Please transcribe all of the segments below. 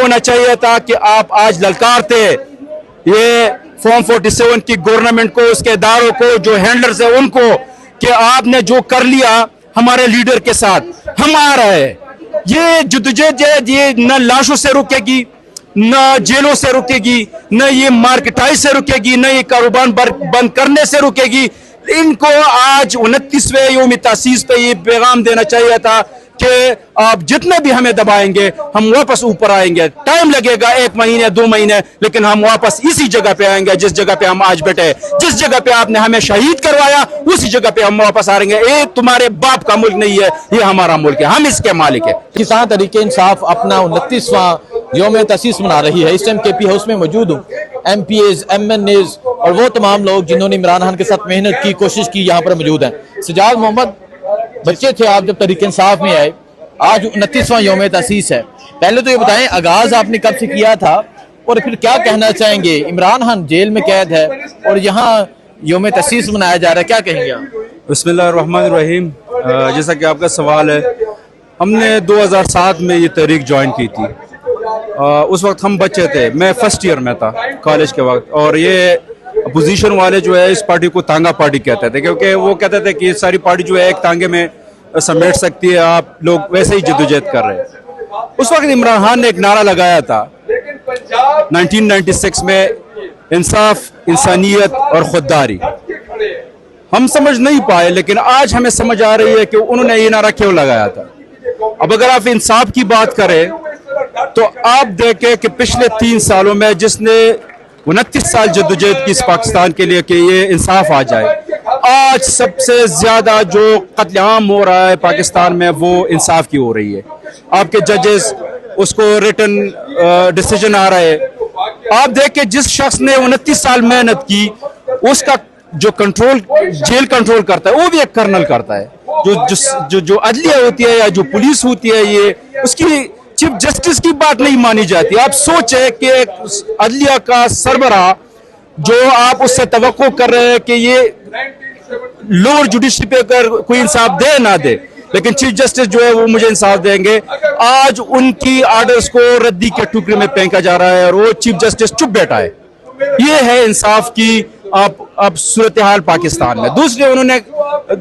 होना चाहिए था कि आप आज ललकारते ये फॉर्म 47 की गवर्नमेंट को, उसके इदारों को, जो हैंडलर्स है उनको, कि आपने जो कर लिया हमारे लीडर के साथ। हम आ रहे हैं, ये जद्दोजहद ये न लाशों से रुकेगी, न जेलों से रुकेगी, न ये मार्केटाइज से रुकेगी, न ये कारोबार बंद करने से रुकेगी। इनको आज 29वें यौम तासीस पे ये पैगाम देना चाहिए था कि आप जितने भी हमें दबाएंगे हम वापस ऊपर आएंगे। टाइम लगेगा 1 महीने 2 महीने, लेकिन हम वापस इसी जगह पे आएंगे जिस जगह पे हम आज बैठे। जिस जगह पे आपने हमें शहीद करवाया उसी जगह पे हम वापस आ रहेंगे। ये तुम्हारे बाप का मुल्क नहीं है, ये हमारा मुल्क है, हम इसके मालिक है। किसान तहरीक इंसाफ अपना 29वां यौम तसीस मना रही है। इस टाइम केपी हाउस में मौजूद हूँ। MPAs, MNAs और वो तमाम लोग जिन्होंने इमरान खान के साथ मेहनत की, कोशिश की, यहाँ पर मौजूद हैं। सजाद मोहम्मद, बच्चे थे आप जब तहरीक इंसाफ में आए, आज 29वां यौम तसीस है। पहले तो ये बताएं आगाज आपने कब से किया था और फिर क्या कहना चाहेंगे? इमरान खान जेल में कैद है और यहाँ यौम तसीस मनाया जा रहा है, क्या कहेंगे आप? बिस्मिल्लाहिर्रहमानिर्रहीम। जैसा कि आपका सवाल है, हमने 2007 में ये तहरीक ज्वाइन की थी। उस वक्त हम बच्चे थे, मैं फर्स्ट ईयर में था कॉलेज के वक्त, और ये अपोजिशन वाले जो है इस पार्टी को तांगा पार्टी कहते थे, क्योंकि वो कहते थे कि सारी पार्टी जो है एक तांगे में समेट सकती है, आप लोग वैसे ही जद्दोजहद कर रहे हैं। उस वक्त इमरान खान ने एक नारा लगाया था 1996 में, इंसाफ, इंसानियत और खुददारी। हम समझ नहीं पाए, लेकिन आज हमें समझ आ रही है कि उन्होंने ये नारा क्यों लगाया था। अब अगर आप इंसाफ की बात करें तो आप देखें कि पिछले 3 सालों में जिसने 29 साल जद्दोजहद की इस पाकिस्तान के लिए कि ये इंसाफ आ जाए, आज सबसे ज्यादा जो कत्लेआम हो रहा है पाकिस्तान में वो इंसाफ की हो रही है। आपके जजेस, उसको रिटन डिसीजन आ रहा है। आप देखें जिस शख्स ने 29 साल मेहनत की, उसका जो कंट्रोल, जेल कंट्रोल करता है वो भी एक कर्नल करता है। जो अदलिया होती है या जो पुलिस होती है, ये उसकी चीफ जस्टिस की बात नहीं मानी जाती। आप सोचे कि अदलिया का सरबराह जो आप उससे तवक्को कर रहे हैं कि ये लोअर जुडिशरी पे अगर कोई इंसाफ दे ना दे, लेकिन चीफ जस्टिस जो है वो मुझे इंसाफ देंगे। आज उनकी आर्डर्स को रद्दी के टुकड़े में फेंका जा रहा है और वो चीफ जस्टिस चुप बैठा है। ये है इंसाफ की आप सूरत हाल पाकिस्तान में। दूसरे उन्होंने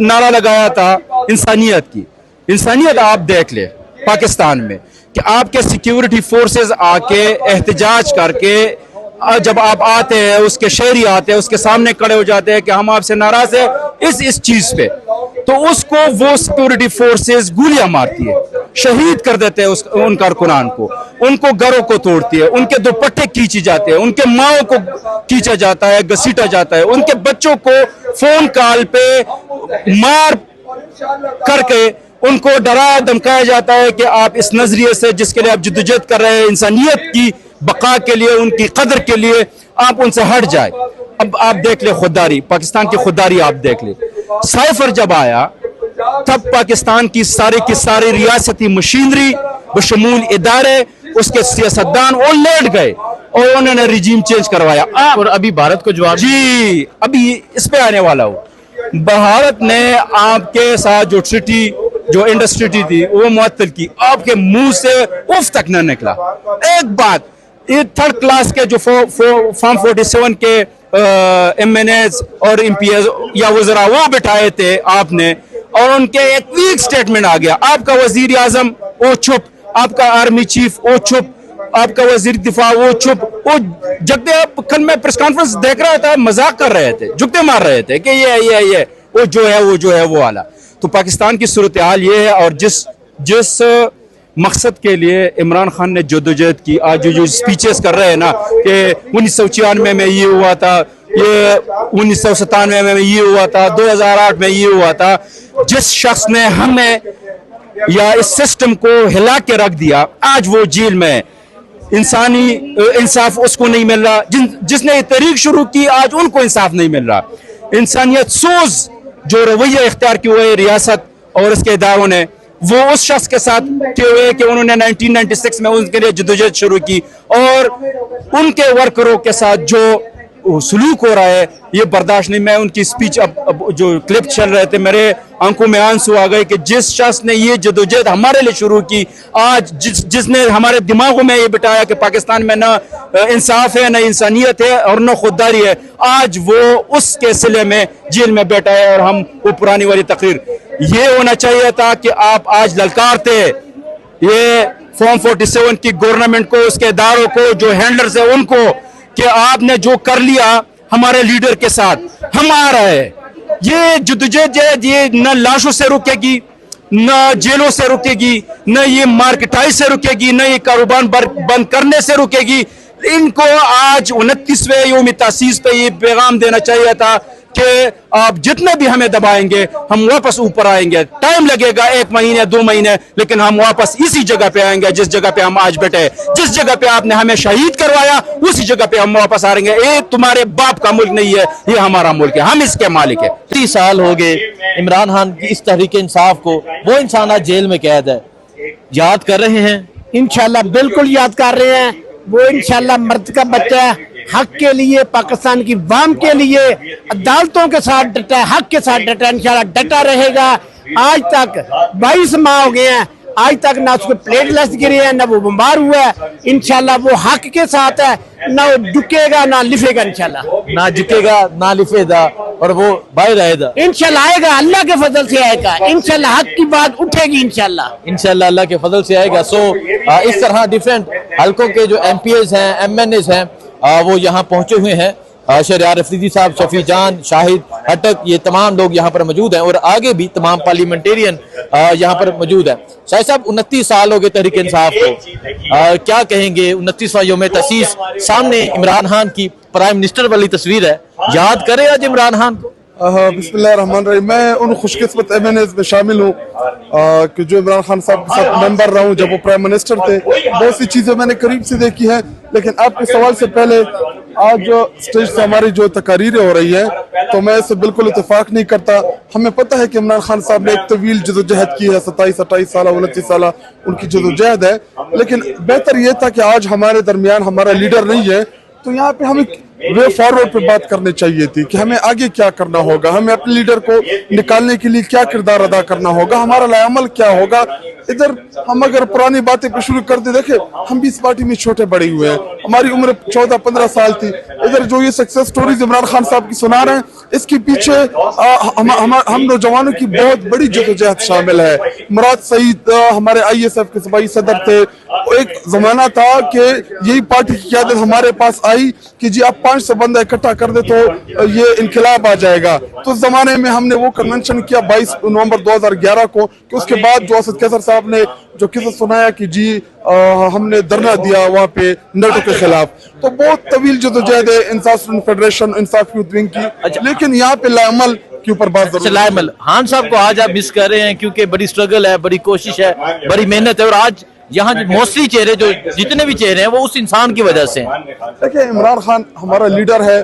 नारा लगाया था इंसानियत की। इंसानियत आप देख ले पाकिस्तान में कि आपके सिक्योरिटी फोर्सेस आके एहतजाज करके जब आप आते हैं, उसके शहरी आते हैं, उसके सामने खड़े हो जाते हैं कि हम आपसे नाराज है इस चीज पे, तो उसको वो सिक्योरिटी फोर्सेस गोलियां मारती है, शहीद कर देते हैं उन कारकुनान को, उनको घरों को तोड़ती है, उनके दुपट्टे खींचे जाते हैं, उनके माओ को खींचा जाता है, घसीटा जाता है, उनके बच्चों को फोन कॉल पे मार करके उनको डराया धमकाया जाता है कि आप इस नजरिए से जिसके लिए आप जद्दोजहद कर रहे हैं, इंसानियत की बका के लिए, उनकी कदर के लिए, आप उनसे हट जाए। अब आप देख ले खुददारी, पाकिस्तान की खुददारी आप देख ले। साइफर जब आया तब पाकिस्तान की सारी रियासती मशीनरी बशमूल इदारे, उसके सियासतदान वो लेट गए और उन्होंने रिजीम चेंज करवाया। और अभी भारत को जवाब जी, अभी इस पे आने वाला हूँ। भारत ने आपके साथ जो ट्रीटी, जो इंडस्ट्री थी वो मुअत्तल की, आपके मुंह से उफ तक न निकला एक बात। ये थर्ड क्लास के जो फॉर्म 47 के MNAs और MPAs या वज़रा वो बिठाए थे आपने, और उनके एक वीक स्टेटमेंट आ गया। आपका वजीर आजम वो चुप, आपका आर्मी चीफ वो चुप, आपका वजीर दिफा वो चुप। वो जब आप कल मैं प्रेस कॉन्फ्रेंस देख रहा था, मजाक कर रहे थे, जुगते मार रहे थे कि ये वो जो है वो वाला। तो पाकिस्तान की सूरत हाल ये है, और जिस मकसद के लिए इमरान खान ने जद्दोजहद की, आज जो स्पीचेस कर रहे हैं ना कि 1996 में ये हुआ था, ये 1997 में ये हुआ था, 2008 में ये हुआ था, जिस शख्स ने हमें या इस सिस्टम को हिला के रख दिया, आज वो जेल में। इंसानी इंसाफ उसको नहीं मिल रहा, जिसने ये तहरीक शुरू की, आज उनको इंसाफ नहीं मिल रहा। इंसानियत सोज जो रवैया इख्तियार किया हुआ है रियासत और इसके इदारों ने, वो उस शख्स के साथ किए हुए कि उन्होंने 1996 में उनके लिए जद्दोजहद शुरू की, और उनके वर्करों के साथ जो सलूक हो रहा है ये बर्दाश्त नहीं। मैं उनकी स्पीच अब जो क्लिप चल रहे थे मेरे आंखों में आंसू आ गए कि जिस शख्स ने ये जदोजहद हमारे लिए शुरू की, आज जिसने हमारे दिमागों में ये बिठाया कि पाकिस्तान में ना इंसाफ है, ना इंसानियत है और ना खुददारी है, आज वो उसके सिले में जेल में बैठा है। और हम वो पुरानी वाली तकरीर ये होना चाहिए था कि आप आज ललकारते ये फॉर्म 47 की गवर्नमेंट को, उसके इदारों को, जो हैंडलर्स है उनको, कि आपने जो कर लिया हमारे लीडर के साथ। हम आ रहा है ये जद्दोजहद, ये न लाशों से रुकेगी, न जेलों से रुकेगी, न ये मार्केटाइज से रुकेगी, न ये कारोबार बंद करने से रुकेगी। इनको आज 29वें यौम तासीस पे ये पैगाम देना चाहिए था कि आप जितने भी हमें दबाएंगे हम वापस ऊपर आएंगे। टाइम लगेगा 1 महीने 2 महीने, लेकिन हम वापस इसी जगह पे आएंगे जिस जगह पे हम आज बैठे हैं। जिस जगह पे आपने हमें शहीद करवाया उसी जगह पे हम वापस आ रहेंगे। ये तुम्हारे बाप का मुल्क नहीं है, ये हमारा मुल्क है, हम इसके मालिक है। 30 साल हो गए इमरान खान की इस तहरीक इंसाफ को, वो इंसान आज जेल में कैद है, याद कर रहे हैं? इंशाल्लाह बिल्कुल याद कर रहे हैं। वो इंशाल्लाह मर्द का बच्चा है, हक के लिए, पाकिस्तान की वाम के लिए अदालतों के साथ डटा है, हक के साथ डटा है, इंशाल्लाह डटा रहेगा। आज तक 22 माह हो गए हैं, आज तक ना उसको प्लेटलेट्स गिरे हैं, ना वो बीमार हुआ है। इंशाल्लाह वो हक के साथ है, ना वो झुकेगा ना लिफेगा। इंशाल्लाह ना झुकेगा ना लिफेगा और वो बाहर आएगा। इंशाल्लाह आएगा, अल्लाह के फजल से आएगा। इंशाल्लाह हक की बात उठेगी इंशाल्लाह। इंशाल्लाह अल्लाह के फजल से आएगा। इस तरह डिफरेंट हलकों के जो MPs हैं, MNAs हैं, वो यहाँ पहुंचे हुए हैं। शहरयार अफरीदी साहब, शफी जान, शाहिद हटक, ये तमाम लोग यहाँ पर मौजूद हैं और आगे भी तमाम पार्लियामेंटेरियन यहाँ पर मौजूद है। शाहिद साहब, 29 साल हो गए तहरीक इंसाफ को, क्या कहेंगे? 29वां यौम तसीस, सामने इमरान खान की प्राइम मिनिस्टर वाली तस्वीर है, याद करें आज इमरान खान को? बिस्मिल्लाहिर्रहमानिर्रहीम। मैं उन खुशकिस्मत MNAs में शामिल हूँ कि जो इमरान खान साहब के साथ मेंबर रहा हूँ जब वो प्राइम मिनिस्टर थे। बहुत सी चीज़ें मैंने करीब से देखी हैं, लेकिन आपके सवाल से पहले आज जो स्टेज से हमारी जो तकारीरें हो रही है तो मैं इससे बिल्कुल इत्तेफाक नहीं करता। हमें पता है कि इमरान खान साहब ने एक तवील जदोजहद की है, 27-28 साल 29 साल उनकी जदोजहद है, लेकिन बेहतर यह था कि आज हमारे दरमियान हमारा लीडर नहीं है, तो यहाँ पे हमें वे फॉरवर्ड पे बात करनी चाहिए थी कि हमें आगे क्या करना होगा, हमें अपने लीडर को निकालने के लिए क्या किरदार अदा करना होगा, हमारा लायामल क्या होगा। इधर हम अगर पुरानी बातें पे शुरू कर दे, देखे हम भी इस पार्टी में छोटे बड़े हुए हैं, हमारी उम्र 14-15 साल थी। इधर जो ये सक्सेस स्टोरीज इमरान खान साहब की सुना रहे हैं, इसके पीछे हम नौजवानों की बहुत बड़ी जदोजहद शामिल है। मुराद सईद हमारे ISF के सूबाई सदर थे। एक जमाना था कि यही पार्टी की क़यादत हमारे पास आई कि जी आप 500 बंदा इकट्ठा कर दे तो ये इनकलाब आ जाएगा। तो उस जमाने में हमने वो कन्वेंशन किया 22 नवंबर 2011 को, कि उसके बाद जो असद कैसर साहब ने जो किस्सा सुनाया कि जी हमने धरना दिया वहाँ पे नेटो के खिलाफ। तो बहुत तवील जदोजहद है इंसाफ फेडरेशन, इंसाफ यूथ विंग की, लेकिन यहाँ पे लाअमल के ऊपर बात जरूर। लाअमल खान साहब को आज आप मिस कर रहे हैं क्योंकि बड़ी स्ट्रगल है, बड़ी कोशिश है, बड़ी मेहनत है, और आज यहाँ मोस्टली चेहरे जो जितने भी चेहरे हैं वो उस इंसान की वजह से हैं। देखिए इमरान खान हमारा लीडर है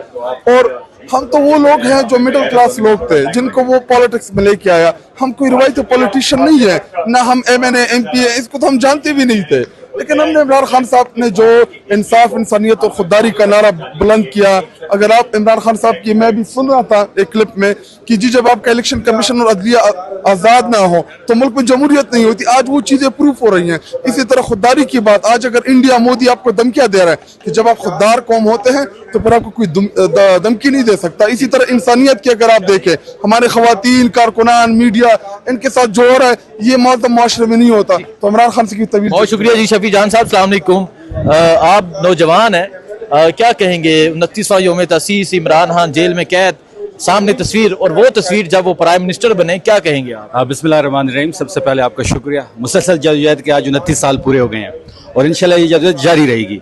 और हम तो वो लोग हैं जो मिडिल क्लास लोग थे जिनको वो पॉलिटिक्स में लेके आया। हम कोई रवायती पॉलिटिशियन नहीं है, ना हम MNA MP है, इसको तो हम जानते भी नहीं थे, लेकिन हमने इमरान खान साहब ने जो इंसाफ, इंसानियत और खुददारी का नारा बुलंद किया। अगर आप इमरान खान साहब की, मैं भी सुन रहा था एक क्लिप में कि जी जब आपका इलेक्शन कमीशन और अदलिया आजाद ना हो तो मुल्क में जमहूरियत नहीं होती। आज वो चीजें प्रूफ हो रही हैं। इसी तरह खुददारी की बात, आज अगर इंडिया मोदी आपको धमकियां दे रहा है कि जब आप खुददार कौम होते हैं तो फिर आपको कोई धमकी नहीं दे सकता। इसी तरह इंसानियत की अगर आप देखें, हमारे खवातीन, कारकुनान, मीडिया, इनके साथ जो हो रहा है ये माशरे में नहीं होता। तो इमरान खान से की तवील। बहुत शुक्रिया जी शफी जान साहब, अस्सलाम वालेकुम। आप नौजवान हैं, क्या कहेंगे? 29वां यौम तसीस, इमरान खान जेल में कैद, सामने तस्वीर और वो तस्वीर जब वो प्राइम मिनिस्टर बने, क्या कहेंगे आप? बिस्मिल्लाहिर्रहमानिर्रहीम। सबसे पहले आपका शुक्रिया। मुसलसल जदोजहद के आज 29 साल पूरे हो गए हैं और इंशाल्लाह ये जदोजहद जारी रहेगी।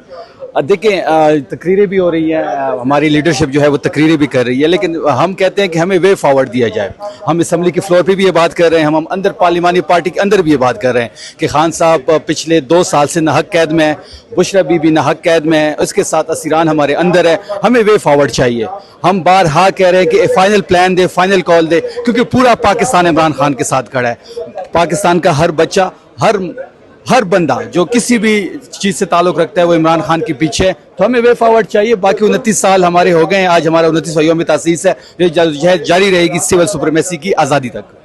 देखें तकरीरें भी हो रही हैं, हमारी लीडरशिप जो है वो तकरीरें भी कर रही है, लेकिन हम कहते हैं कि हमें वे फॉरवर्ड दिया जाए। हम असम्बली की फ्लोर पे भी ये बात कर रहे हैं, हम अंदर पार्लिमानी पार्टी के अंदर भी ये बात कर रहे हैं कि खान साहब पिछले 2 साल से नाहक कैद में है, बुशरा बीबी नाहक कैद में है, उसके साथ असीरान हमारे अंदर है। हमें वे फॉरवर्ड चाहिए। हम बारहा कह रहे हैं कि फाइनल प्लान दे, फाइनल कॉल दे, क्योंकि पूरा पाकिस्तान इमरान खान के साथ खड़ा है। पाकिस्तान का हर बच्चा, हर बंदा जो किसी भी चीज़ से ताल्लुक़ रखता है वो इमरान खान के पीछे है। तो तो हमें वे फॉरवर्ड चाहिए। बाकी 29 साल हमारे हो गए हैं, आज हमारा 29वां यौम तासीस है, ये जद्दोजहद जारी रहेगी सिविल सुप्रीमेसी की आज़ादी तक।